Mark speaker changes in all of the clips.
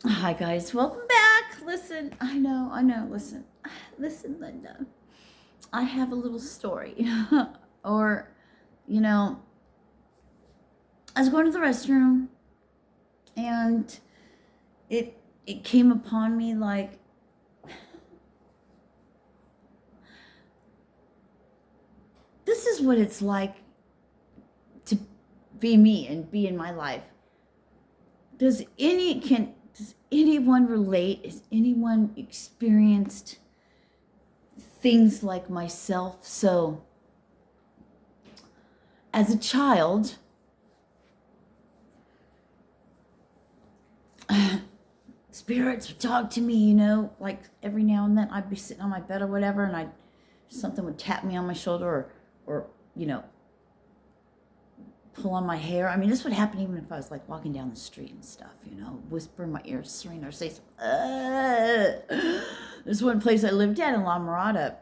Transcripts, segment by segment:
Speaker 1: Hi guys, welcome back. Listen, I know. Listen, Linda. I have a little story. or, you know, I was going to the restroom and it it came upon me like this is what it's like to be me and be in my life. Does anyone relate? Has anyone experienced things like myself? So, as a child, spirits would talk to me, like every now and then I'd be sitting on my bed or whatever, and something would tap me on my shoulder or pull on my hair. I mean, this would happen even if I was like walking down the street and stuff, whisper in my ear, Serena, or say something. There's one place I lived at in La Mirada.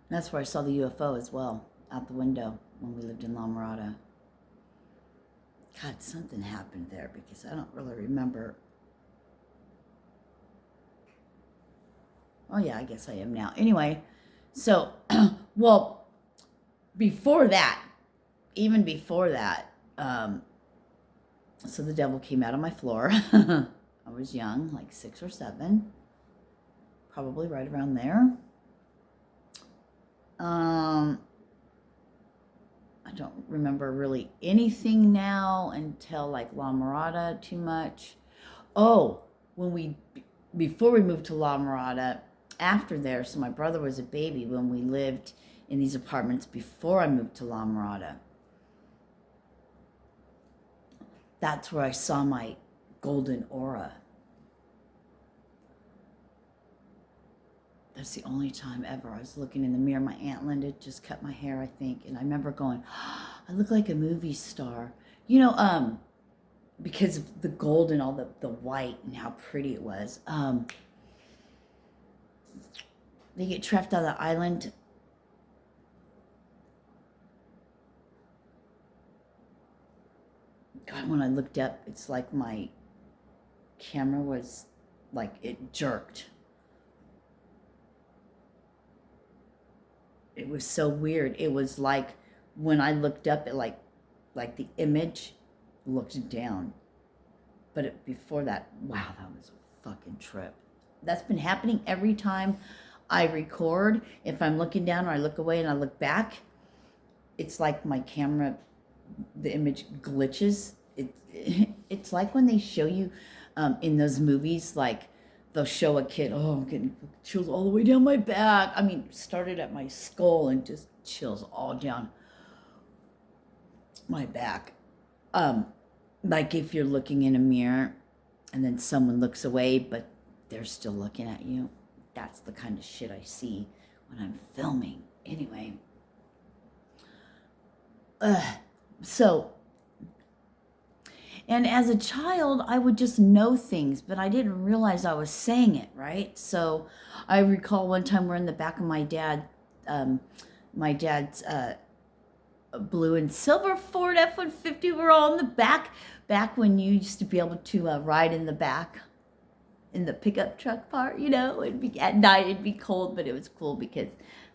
Speaker 1: That's where I saw the UFO as well, out the window when we lived in La Mirada. God, something happened there because I don't really remember. Oh, yeah, I guess I am now. Anyway, so, well, before that, even before that, so the devil came out on my floor. I was young, like 6 or 7, probably right around there. I don't remember really anything now until like La Mirada too much. Oh, before we moved to La Mirada, after there, so my brother was a baby when we lived in these apartments before I moved to La Mirada. That's where I saw my golden aura. That's the only time ever. I was looking in the mirror. My Aunt Linda just cut my hair, I think. And I remember going, oh, I look like a movie star. Because of the gold and all the white and how pretty it was. They get trapped on the island. God, when I looked up, it's like my camera was like it jerked. It was so weird. It was like when I looked up, it like the image looked down. But before that, wow, that was a fucking trip. That's been happening every time I record. If I'm looking down or I look away and I look back, it's like my camera, the image glitches. It's like when they show you in those movies, like they'll show a kid, oh, I'm getting chills all the way down my back. I mean, started at my skull and just chills all down my back. Like if you're looking in a mirror and then someone looks away, but they're still looking at you. That's the kind of shit I see when I'm filming. Anyway. So, and as a child, I would just know things, but I didn't realize I was saying it, right? So I recall one time we're in the back of my dad's blue and silver Ford F-150. We're all in the back when you used to be able to ride in the back in the pickup truck part, it'd be at night, it'd be cold, but it was cool because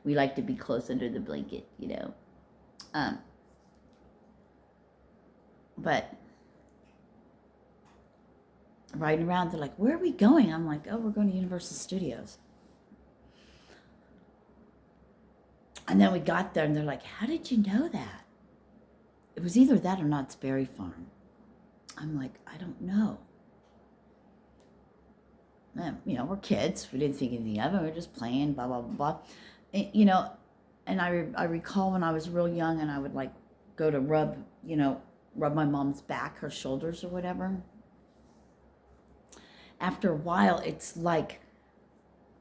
Speaker 1: we like to be close under the blanket, but riding around, they're like, where are we going? I'm like, oh, we're going to Universal Studios. And then we got there and they're like, how did you know that? It was either that or Knott's Berry Farm. I'm like, I don't know. And, we're kids. We didn't think anything of it. We were just playing, blah, blah, blah, blah. And I recall when I was real young and I would like go to rub my mom's back, her shoulders or whatever. After a while, it's like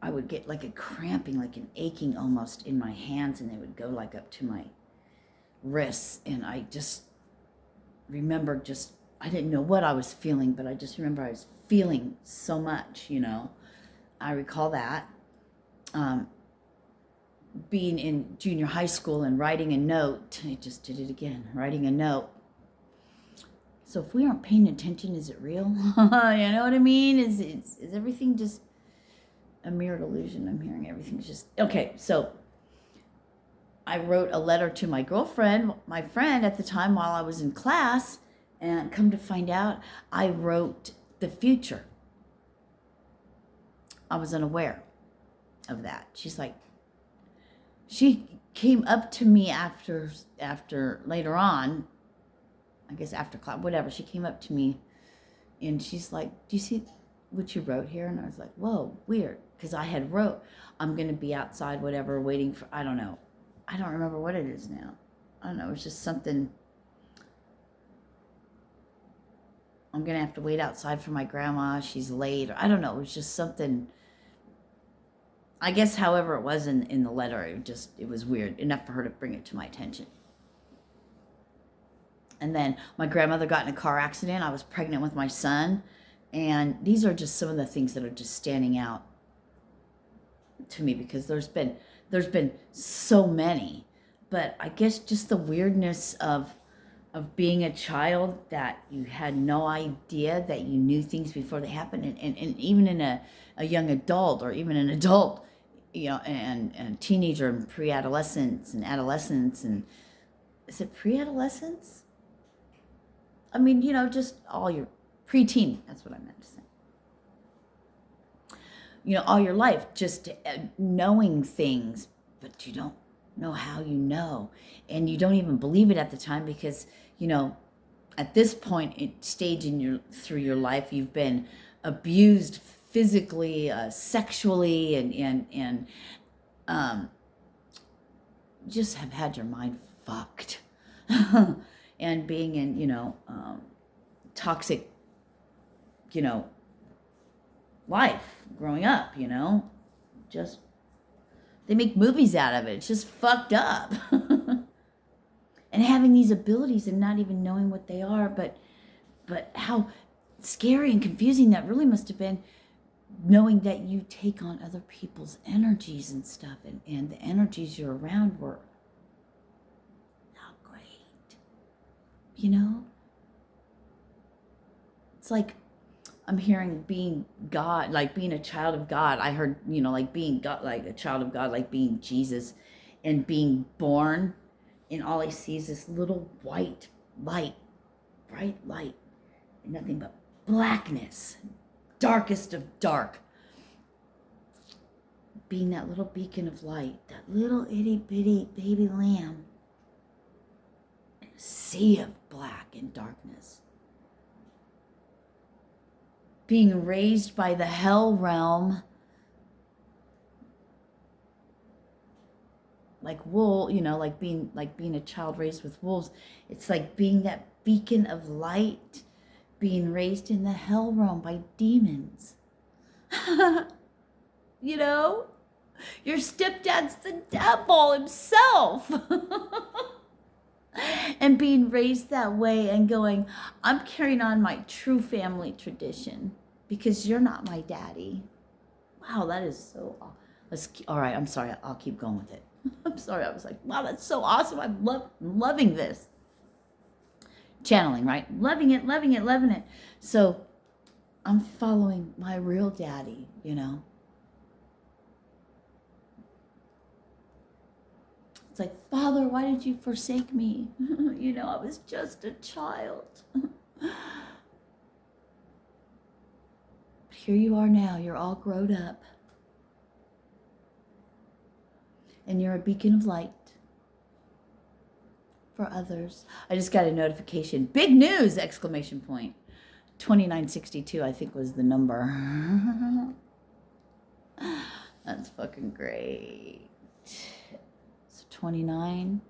Speaker 1: I would get like a cramping, like an aching almost in my hands, and they would go like up to my wrists. And I just remember I didn't know what I was feeling, but I just remember I was feeling so much, I recall that. Being in junior high school and writing a note, I just did it again, writing a note. So if we aren't paying attention, is it real? You know what I mean? Is everything just a mirrored illusion? I'm hearing everything's just... Okay, so I wrote a letter to my girlfriend, my friend at the time while I was in class, and come to find out, I wrote the future. I was unaware of that. She's like, she came up to me after later on, I guess after class, whatever, she came up to me and she's like, do you see what you wrote here? And I was like, whoa, weird. Because I had wrote, I'm going to be outside, whatever, waiting for, I don't know. I don't remember what it is now. I don't know. It's just something. I'm going to have to wait outside for my grandma. She's late. Or I don't know. It was just something. I guess however it was in the letter, it was weird enough for her to bring it to my attention. And then my grandmother got in a car accident. I was pregnant with my son. And these are just some of the things that are just standing out to me because there's been so many. But I guess just the weirdness of being a child that you had no idea that you knew things before they happened. And even in a young adult or even an adult, you know, and teenager and pre-adolescence and adolescence and is it pre-adolescence? I mean, you know, just all your preteen, that's what I meant to say. You know, all your life, just knowing things, but you don't know how you know. And you don't even believe it at the time because, you know, at this stage through your life, you've been abused physically, sexually, and just have had your mind fucked. And being in, you know, toxic, you know, life growing up, you know, just they make movies out of it. It's just fucked up. And having these abilities and not even knowing what they are, but how scary and confusing that really must have been, knowing that you take on other people's energies and stuff, and the energies you're around were not great. You know? It's like I'm hearing being God, like being a child of God. I heard, you know, like being God, like a child of God, like being Jesus and being born. And all I see is this little white light, bright light, and nothing but blackness, darkest of dark. Being that little beacon of light, that little itty bitty baby lamb in a sea of black and darkness. Being raised by the hell realm, like wool, you know, like being a child raised with wolves. It's like being that beacon of light, being raised in the hell realm by demons. You know, your stepdad's the devil himself. And being raised that way and going, I'm carrying on my true family tradition because you're not my daddy. Wow, that is so awesome. All right, I'm sorry. I'll keep going with it. I'm sorry. I was like, wow, that's so awesome. I'm loving this. Channeling, right? Loving it, loving it, loving it. So I'm following my real daddy, you know. It's like, Father, why did you forsake me? You know, I was just a child. But here you are now. You're all grown up. And you're a beacon of light for others. I just got a notification. Big news! Exclamation point. 2962, I think, was the number. That's fucking great. 29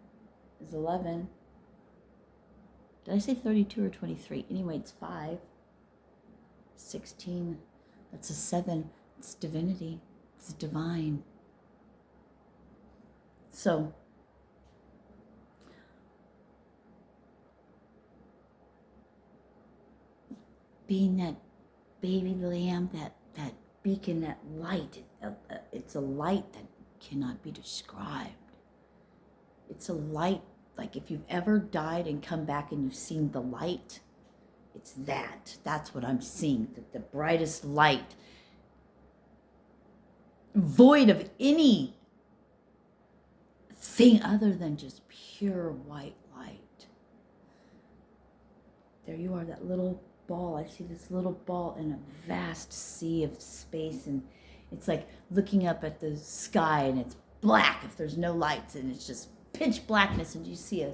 Speaker 1: is 11. Did I say 32 or 23? Anyway, it's 5. 16. That's a 7. It's divinity. It's divine. So, being that baby lamb, that beacon, that light, it's a light that cannot be described. It's a light, like if you've ever died and come back and you've seen the light, It's that. That's what I'm seeing. That the brightest light, void of any thing other than just pure white light. There you are, that little ball. I see this little ball in a vast sea of space, and it's like looking up at the sky, and it's black if there's no lights, and it's just pitch blackness, and you see a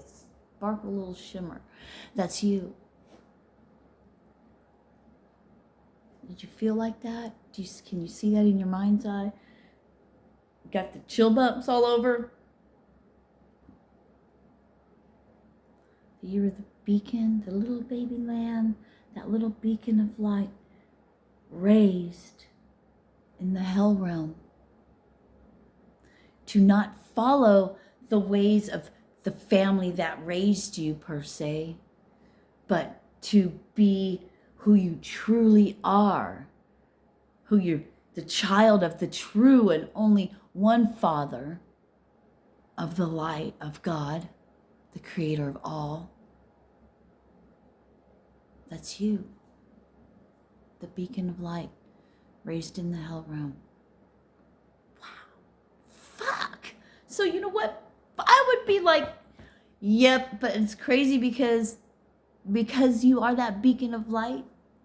Speaker 1: sparkle little shimmer. That's you. Did you feel like that? Can you see that in your mind's eye? Got the chill bumps all over? You were the beacon, the little baby lamb, that little beacon of light raised in the hell realm. To not follow the ways of the family that raised you per se, but to be who you truly are, who you're the child of the true and only one Father of the light of God, the creator of all. That's you, the beacon of light raised in the hell realm. Wow. Fuck. So you know what? I would be like, yep, but it's crazy because you are that beacon of light.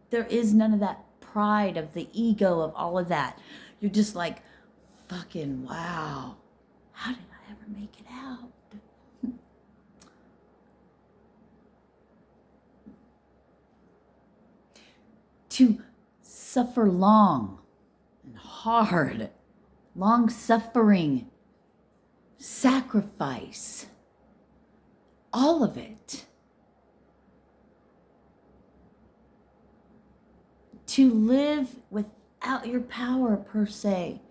Speaker 1: There is none of that pride of the ego of all of that. You're just like, fucking wow. How did I ever make it out? To suffer long and hard, long suffering, sacrifice, all of it. To live without your power per se.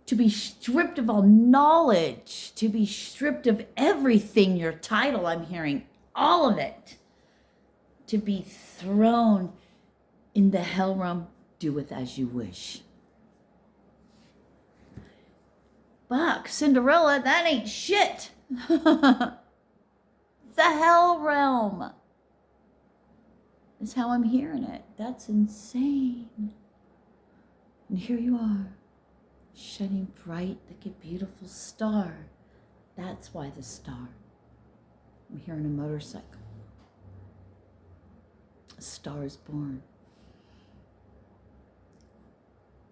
Speaker 1: To be stripped of all knowledge, to be stripped of everything, your title, I'm hearing, all of it. To be thrown in the hell realm, do with as you wish. Fuck, Cinderella, that ain't shit. The hell realm is how I'm hearing it. That's insane. And here you are, shining bright like a beautiful star. That's why the star. I'm hearing a motorcycle. A star is born.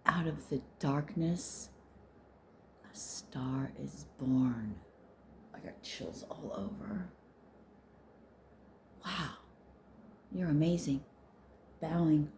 Speaker 1: Out of the darkness, a star is born. I got chills all over. Wow. You're amazing. Bowing